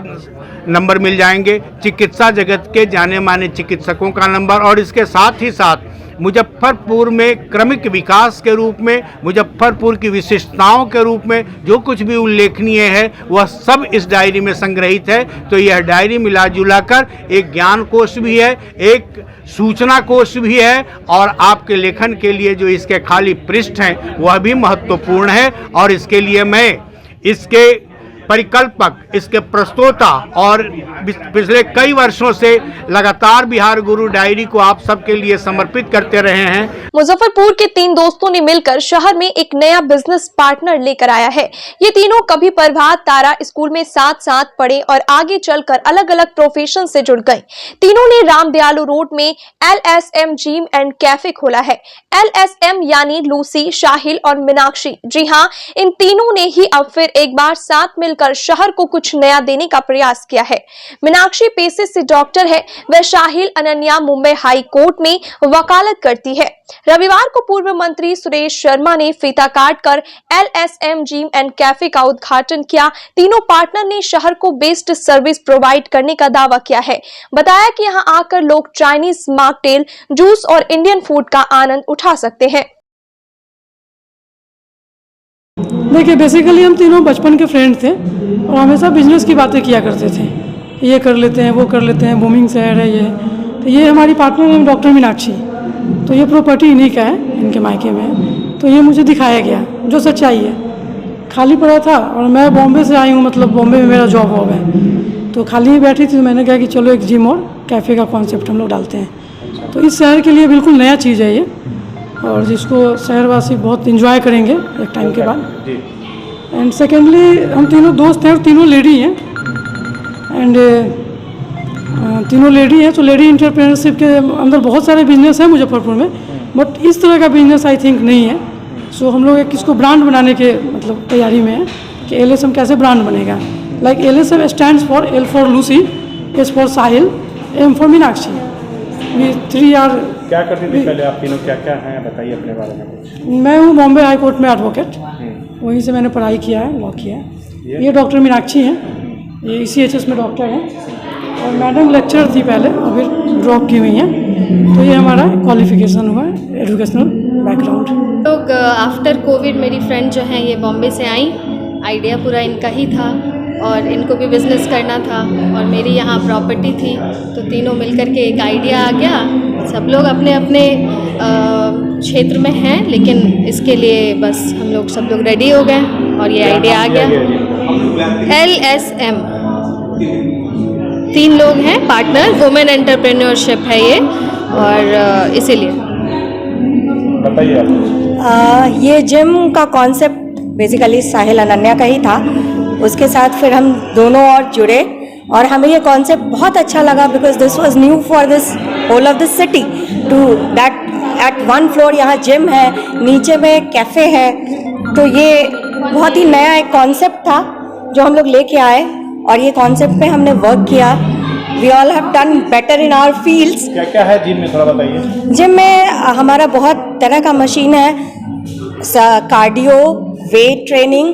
नंबर मिल जाएंगे, चिकित्सा जगत के जाने माने चिकित्सकों का नंबर, और इसके साथ ही साथ मुजफ्फरपुर में क्रमिक विकास के रूप में, मुजफ्फरपुर की विशिष्टताओं के रूप में जो कुछ भी उल्लेखनीय है वह सब इस डायरी में संग्रहित है। तो यह डायरी मिला जुला कर एक ज्ञान कोश भी है, एक सूचना कोश भी है, और आपके लेखन के लिए जो इसके खाली पृष्ठ हैं वह भी महत्वपूर्ण है। और इसके लिए मैं इसके परिकल्पक, इसके प्रस्तोता और पिछले कई वर्षों से लगातार बिहार गुरु डायरी को आप सबके लिए समर्पित करते रहे हैं। मुजफ्फरपुर के 3 दोस्तों ने मिलकर शहर में एक नया बिजनेस पार्टनर लेकर आया है। ये तीनों कभी प्रभात तारा स्कूल में साथ साथ पढ़े और आगे चलकर अलग अलग प्रोफेशन से जुड़ गए। तीनों ने रामदयालु रोड में LSM जिम एंड कैफे खोला है। LSM यानी लूसी, शाहिल और मीनाक्षी। जी हाँ, इन तीनों ने ही अब फिर एक बार साथ मिल मिलकर शहर को कुछ नया देने का प्रयास किया है। मीनाक्षी पेशे से डॉक्टर है। वह शाहिल अनन्या मुंबई हाई कोर्ट में वकालत करती है। रविवार को पूर्व मंत्री सुरेश शर्मा ने फीता काटकर LSM जिम एंड कैफे का उद्घाटन किया। तीनों पार्टनर ने शहर को बेस्ट सर्विस प्रोवाइड करने का दावा किया है। बताया कि यहां आकर लोग चाइनीज मॉकटेल, जूस और इंडियन फूड का आनंद उठा सकते हैं। देखिए, बेसिकली हम तीनों बचपन के फ्रेंड थे और हमेशा बिजनेस की बातें किया करते थे। ये कर लेते हैं, वो कर लेते हैं, बूमिंग शहर है ये। तो ये हमारी पार्टनर है डॉक्टर मीनाक्षी। तो ये प्रॉपर्टी इन्हीं का है, इनके मायके में। तो ये मुझे दिखाया गया जो सच्चाई है। खाली पड़ा था और मैं बॉम्बे से आई हूँ, मतलब बॉम्बे में मेरा जॉब है। तो खाली ही बैठी थी तो मैंने कहा कि चलो एक जिम और कैफ़े का कॉन्सेप्ट हम लोग डालते हैं। तो इस शहर के लिए बिल्कुल नया चीज़ है ये, और जिसको शहरवासी बहुत इंजॉय करेंगे एक टाइम के बाद। एंड सेकेंडली हम तीनों दोस्त हैं और तीनों लेडी हैं। एंड तीनों लेडी हैं, तो लेडी इंटरप्रेन्योरशिप के अंदर बहुत सारे बिजनेस हैं मुजफ्फरपुर में, बट इस तरह का बिजनेस आई थिंक नहीं है। सो हम लोग एक इसको ब्रांड बनाने के मतलब तैयारी में है कि LSM कैसे ब्रांड बनेगा। Like LSM stands for L for Lucy, S for Sahil, M for Meenakshi. ये 3 आर। क्या करती थी पहले आप तीनों, क्या क्या हैं बताइए अपने बारे में कुछ। मैं हूँ बॉम्बे हाई कोर्ट में एडवोकेट, वहीं से मैंने पढ़ाई किया है, लॉ किया है। ये डॉक्टर मीनाक्षी हैं, ये ECHS में डॉक्टर हैं, और मैडम लेक्चरर थी पहले और फिर ड्रॉप की हुई हैं। तो ये हमारा क्वालिफिकेशन हुआ है, एजुकेशनल बैकग्राउंड। लोग आफ्टर कोविड मेरी फ्रेंड जो हैं ये बॉम्बे से आई। आइडिया पूरा इनका ही था और इनको भी बिज़नेस करना था और मेरी यहाँ प्रॉपर्टी थी, तो तीनों मिलकर के एक आइडिया आ गया। सब लोग अपने अपने क्षेत्र में हैं, लेकिन इसके लिए बस हम लोग सब लोग रेडी हो गए और ये आइडिया आ गया। LSM 3 लोग हैं पार्टनर, वुमेन एंटरप्रेन्योरशिप है ये, और इसीलिए बताइए आप। ये जिम का कॉन्सेप्ट बेसिकली साहिल अनन्या का ही था। उसके साथ फिर हम दोनों और जुड़े और हमें ये कॉन्सेप्ट बहुत अच्छा लगा, because this was new for this whole of this city to that at 1 floor यहाँ जिम है, नीचे में कैफ़े है। तो ये बहुत ही नया एक कॉन्सेप्ट था जो हम लोग लेके आए और ये कॉन्सेप्ट पे हमने वर्क किया। We all have done better in our fields. क्या क्या है जिम में, थोड़ा बताइए। जिम में हमारा बहुत तरह का मशीन है, cardio, weight training.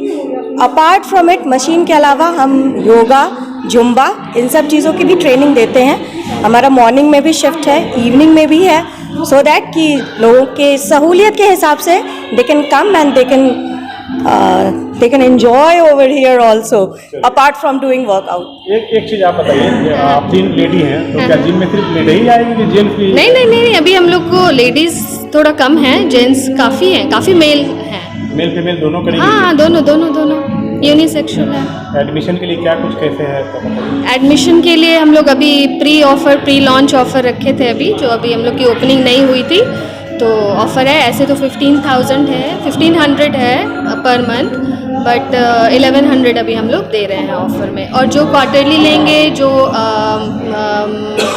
Apart from it machine के अलावा हम योगा, जुम्बा, इन सब चीज़ों की भी ट्रेनिंग देते हैं। हमारा मॉर्निंग में भी शिफ्ट है, इवनिंग में भी है, सो दैट कि लोगों के सहूलियत के हिसाब से they can come and they can enjoy over here also apart from doing workout। एक चीज़ आप बताइए, आप 3 लेडी हैं तो क्या जिम में सिर्फ लेडी ही आएगी कि जेंट्स भी? नहीं, अभी हम लोग को लेडीज थोड़ा कम है, जेंट्स काफ़ी हैं, काफ़ी मेल हैं। मेल फीमेल दोनों करेंगे? हाँ, दोनों यूनिसेक्सुअल है। एडमिशन के लिए क्या कुछ कैसे है? एडमिशन के लिए हम लोग अभी प्री लॉन्च ऑफर रखे थे, अभी जो अभी हम लोग की ओपनिंग नहीं हुई थी, तो ऑफ़र है। ऐसे तो 15,000 है, 1500 है पर मंथ, बट 1100 अभी हम लोग दे रहे हैं ऑफ़र में। और जो क्वार्टरली लेंगे, जो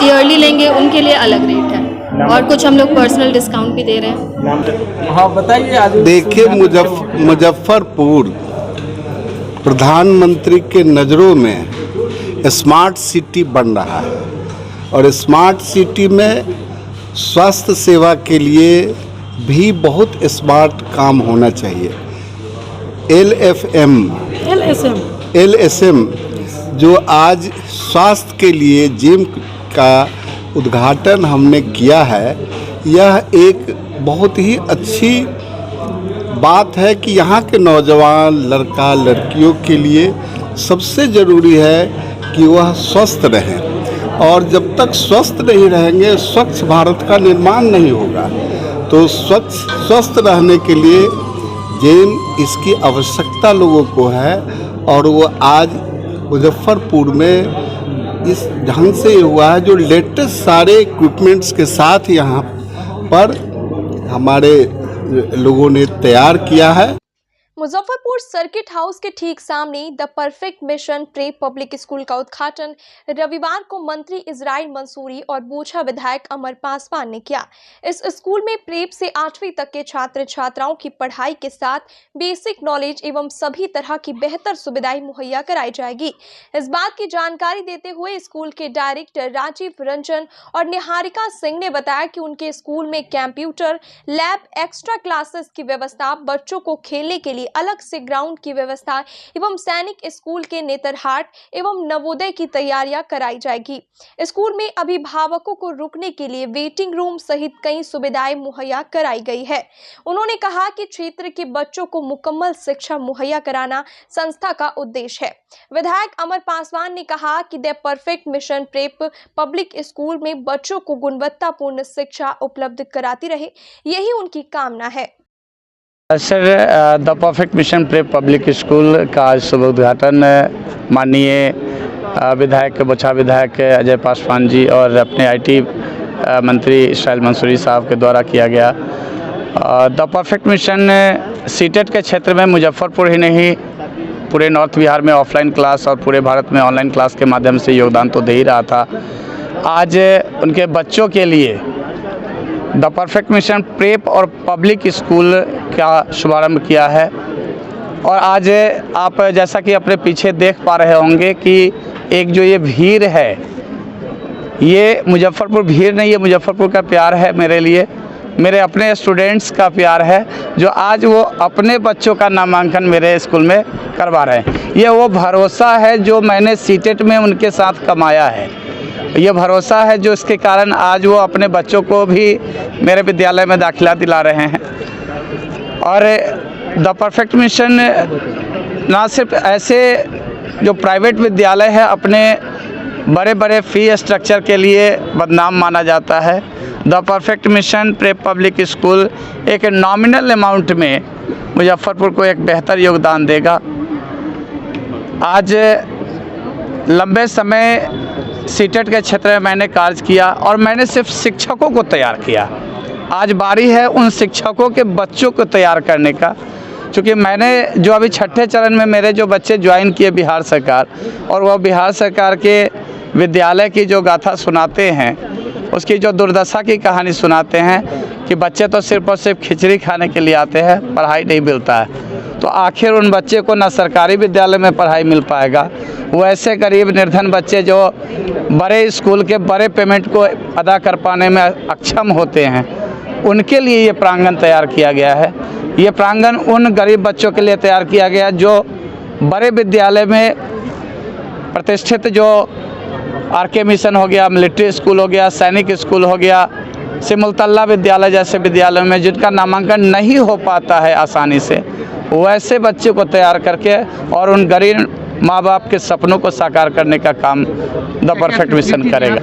ईयरली लेंगे, उनके लिए अलग रेट है, और कुछ हम लोग पर्सनल डिस्काउंट भी दे रहे हैं। हाँ बताइए। देखिए, मुजफ्फरपुर प्रधानमंत्री के नज़रों में स्मार्ट सिटी बन रहा है, और स्मार्ट सिटी में स्वास्थ्य सेवा के लिए भी बहुत स्मार्ट काम होना चाहिए। LSM जो आज स्वास्थ्य के लिए जिम का उद्घाटन हमने किया है, यह एक बहुत ही अच्छी बात है कि यहाँ के नौजवान लड़का लड़कियों के लिए सबसे ज़रूरी है कि वह स्वस्थ रहें, और जब तक स्वस्थ नहीं रहेंगे स्वच्छ भारत का निर्माण नहीं होगा। तो स्वस्थ रहने के लिए जिम इसकी आवश्यकता लोगों को है, और वो आज मुजफ्फरपुर में इस ढंग से हुआ है, जो लेटेस्ट सारे इक्विपमेंट्स के साथ यहाँ पर हमारे लोगों ने तैयार किया है। मुजफ्फरपुर सर्किट हाउस के ठीक सामने the perfect mission prep public school का उद्घाटन रविवार को मंत्री इजराइल मंसूरी और बोझा विधायक अमर पासवान ने किया। इस स्कूल में प्रेप से 8वीं तक के छात्र छात्राओं की पढ़ाई के साथ बेसिक नॉलेज एवं सभी तरह की बेहतर सुविधाएं मुहैया कराई जाएगी। इस बात की जानकारी देते हुए स्कूल के डायरेक्टर राजीव रंजन और निहारिका सिंह ने बताया कि उनके स्कूल में कंप्यूटर लैब, एक्स्ट्रा क्लासेस की व्यवस्था, बच्चों को खेलने के लिए अलग से ग्राउंड की व्यवस्था एवं सैनिक स्कूल के नेतरहाट एवं नवोदय की तैयारियां कराई जाएगी। स्कूल में अभिभावकों को रुकने के लिए वेटिंग रूम सहित कई सुविधाएं मुहैया कराई गई है। उन्होंने कहा कि क्षेत्र के बच्चों को मुकम्मल शिक्षा मुहैया कराना संस्था का उद्देश्य है। विधायक अमर पासवान ने कहा कि the perfect mission prep public school में बच्चों को गुणवत्तापूर्ण शिक्षा उपलब्ध कराती रहे, यही उनकी कामना है। Sir, the perfect mission prep public school का शुभ उद्घाटन माननीय विधायक बोछा विधायक अजय पासवान जी और अपने आईटी मंत्री इजराइल मंसूरी साहब के द्वारा किया गया। द परफेक्ट मिशन सीटेट के क्षेत्र में मुजफ्फरपुर ही नहीं पूरे नॉर्थ बिहार में ऑफलाइन क्लास और पूरे भारत में ऑनलाइन क्लास के माध्यम से योगदान तो दे ही रहा था। आज उनके बच्चों के लिए द परफेक्ट मिशन प्रेप और पब्लिक स्कूल का शुभारंभ किया है। और आज आप जैसा कि अपने पीछे देख पा रहे होंगे कि एक जो ये भीड़ है, ये मुजफ्फरपुर भीड़ नहीं, ये मुजफ्फरपुर का प्यार है मेरे लिए, मेरे अपने स्टूडेंट्स का प्यार है, जो आज वो अपने बच्चों का नामांकन मेरे स्कूल में करवा रहे हैं। ये वो भरोसा है जो मैंने सीटेट में उनके साथ कमाया है, ये भरोसा है जो इसके कारण आज वो अपने बच्चों को भी मेरे विद्यालय में दाखिला दिला रहे हैं। और द परफेक्ट मिशन ना सिर्फ ऐसे जो प्राइवेट विद्यालय है अपने बड़े बड़े फ़ी स्ट्रक्चर के लिए बदनाम माना जाता है, the perfect mission prep public school एक नॉमिनल अमाउंट में मुजफ्फरपुर को एक बेहतर योगदान देगा। आज लंबे समय सीटेट के क्षेत्र में मैंने कार्य किया और मैंने सिर्फ शिक्षकों को तैयार किया। आज बारी है उन शिक्षकों के बच्चों को तैयार करने का, क्योंकि मैंने जो अभी छठे चरण में मेरे जो बच्चे ज्वाइन किए बिहार सरकार, और वह बिहार सरकार के विद्यालय की जो गाथा सुनाते हैं, उसकी जो दुर्दशा की कहानी सुनाते हैं कि बच्चे तो सिर्फ और सिर्फ खिचड़ी खाने के लिए आते हैं, पढ़ाई नहीं मिलता है। तो आखिर उन बच्चे को ना सरकारी विद्यालय में पढ़ाई मिल पाएगा, वैसे गरीब निर्धन बच्चे जो बड़े स्कूल के बड़े पेमेंट को अदा कर पाने में अक्षम होते हैं, उनके लिए ये प्रांगण तैयार किया गया है। ये प्रांगण उन गरीब बच्चों के लिए तैयार किया गया जो बड़े विद्यालय में प्रतिष्ठित, जो आरके मिशन हो गया, मिलिट्री स्कूल हो गया, सैनिक स्कूल हो गया, सिमुलतल्ला विद्यालय जैसे विद्यालयों में जिनका नामांकन नहीं हो पाता है आसानी से, वैसे बच्चों को तैयार करके और उन गरीब माँ बाप के सपनों को साकार करने का काम द परफेक्ट मिशन करेगा।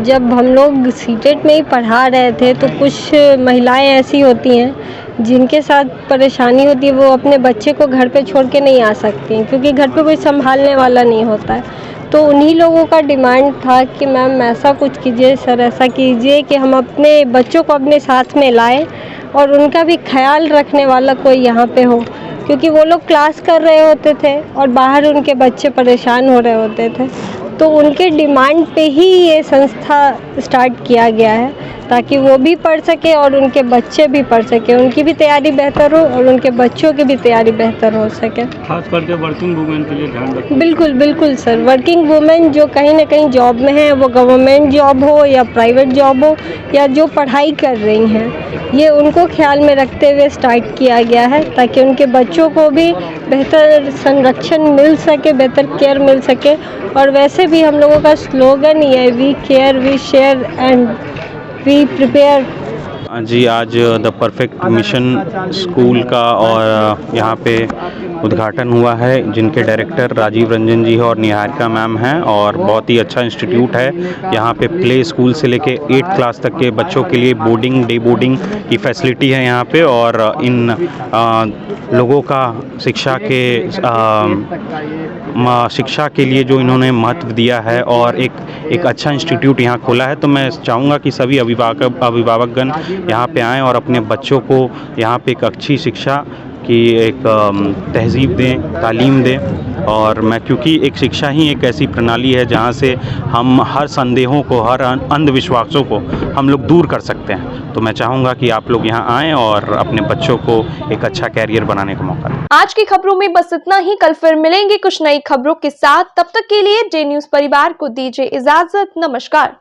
जब हम लोग सीटेट में ही पढ़ा रहे थे तो कुछ महिलाएं ऐसी होती हैं जिनके साथ परेशानी होती है, वो अपने बच्चे को घर पे छोड़ के नहीं आ सकती क्योंकि घर पे कोई संभालने वाला नहीं होता है। तो उन्हीं लोगों का डिमांड था कि मैम ऐसा कुछ कीजिए सर, ऐसा कीजिए कि हम अपने बच्चों को अपने साथ में लाएं और उनका भी ख्याल रखने वाला कोई यहाँ पे हो, क्योंकि वो लोग क्लास कर रहे होते थे और बाहर उनके बच्चे परेशान हो रहे होते थे। तो उनके डिमांड पे ही ये संस्था स्टार्ट किया गया है ताकि वो भी पढ़ सके और उनके बच्चे भी पढ़ सके, उनकी भी तैयारी बेहतर हो और उनके बच्चों की भी तैयारी बेहतर हो सके। खास करके वर्किंग वुमेन के लिए ध्यान रखें। बिल्कुल बिल्कुल सर, वर्किंग वुमेन जो कहीं ना कहीं जॉब में है, वो गवर्नमेंट जॉब हो या प्राइवेट जॉब हो या जो पढ़ाई कर रही हैं, ये उनको ख्याल में रखते हुए स्टार्ट किया गया है ताकि उनके बच्चों को भी बेहतर संरक्षण मिल सके, बेहतर केयर मिल सके। और वैसे भी हम लोगों का स्लोगन ही है, we care we share and we prepare. जी, आज द परफेक्ट मिशन स्कूल का और यहाँ पे उद्घाटन हुआ है, जिनके डायरेक्टर राजीव रंजन जी और निहारिका मैम हैं, और बहुत ही अच्छा इंस्टीट्यूट है। यहाँ पे प्ले स्कूल से लेके 8th क्लास तक के बच्चों के लिए बोर्डिंग, डे बोर्डिंग की फैसिलिटी है यहाँ पे। और इन लोगों का शिक्षा के लिए जो इन्होंने महत्व दिया है और एक अच्छा इंस्टीट्यूट यहाँ खोला है, तो मैं चाहूँगा कि सभी अभिभावकगण यहाँ पे आएँ और अपने बच्चों को यहाँ पे एक अच्छी शिक्षा कि एक तहज़ीब दें, तालीम दें। और मैं क्योंकि एक शिक्षा ही एक ऐसी प्रणाली है जहाँ से हम हर संदेहों को, हर अंधविश्वासों को हम लोग दूर कर सकते हैं। तो मैं चाहूँगा कि आप लोग यहाँ आएँ और अपने बच्चों को एक अच्छा कैरियर बनाने का मौका दें। आज की खबरों में बस इतना ही। कल फिर मिलेंगे कुछ नई खबरों के साथ। तब तक के लिए जे न्यूज़ परिवार को दीजिए इजाजत। नमस्कार।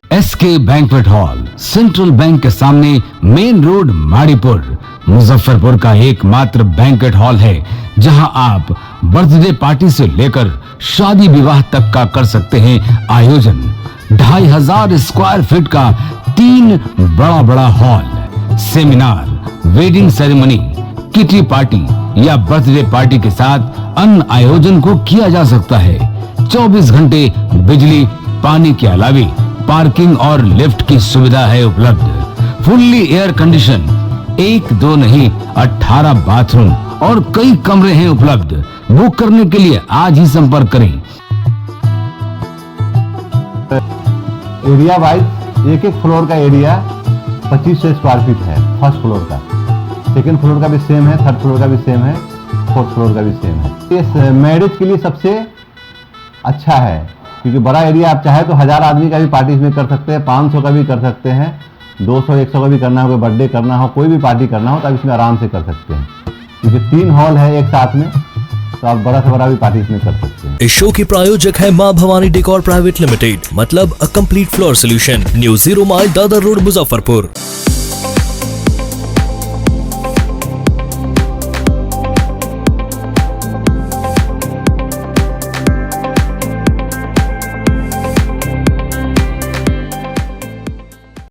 SK banquet hall, central bank के सामने, मेन रोड, माड़ीपुर, मुजफ्फरपुर का एकमात्र बैंक्वेट हॉल है जहां आप बर्थडे पार्टी से लेकर शादी विवाह तक का कर सकते हैं आयोजन। 2500 स्क्वायर फीट का 3 बड़ा hall, seminar, wedding ceremony, kitty party या बर्थडे पार्टी के साथ अन्य आयोजन को किया जा सकता है। 24 घंटे बिजली पानी के अलावे पार्किंग और लिफ्ट की सुविधा है उपलब्ध। फुल्ली एयर कंडीशन, 1 2 नहीं 18 बाथरूम और कई कमरे हैं उपलब्ध। बुक करने के लिए आज ही संपर्क करें। एरिया वाइज एक फ्लोर का एरिया 2500 स्क्वायर फीट है। फर्स्ट फ्लोर का, सेकंड फ्लोर का भी सेम है, थर्ड फ्लोर का भी सेम है, फोर्थ फ्लोर का भी सेम है। ये मैरिज के लिए सबसे अच्छा है क्योंकि बड़ा एरिया, आप चाहे तो 1000 आदमी का भी पार्टी इसमें कर सकते हैं, 500 का भी कर सकते हैं, 200 100 का भी करना हो, कोई बर्थडे करना हो, कोई भी पार्टी करना हो तो आप इसमें आराम से कर सकते हैं क्योंकि 3 हॉल है एक साथ में, तो आप बड़ा से बड़ा भी पार्टी इसमें कर सकते हैं। इस शो के प्रायोजक है मां भवानी डेकोर प्राइवेट लिमिटेड, मतलब a complete floor solution, new 0 mile Dadar road, Muzaffarpur.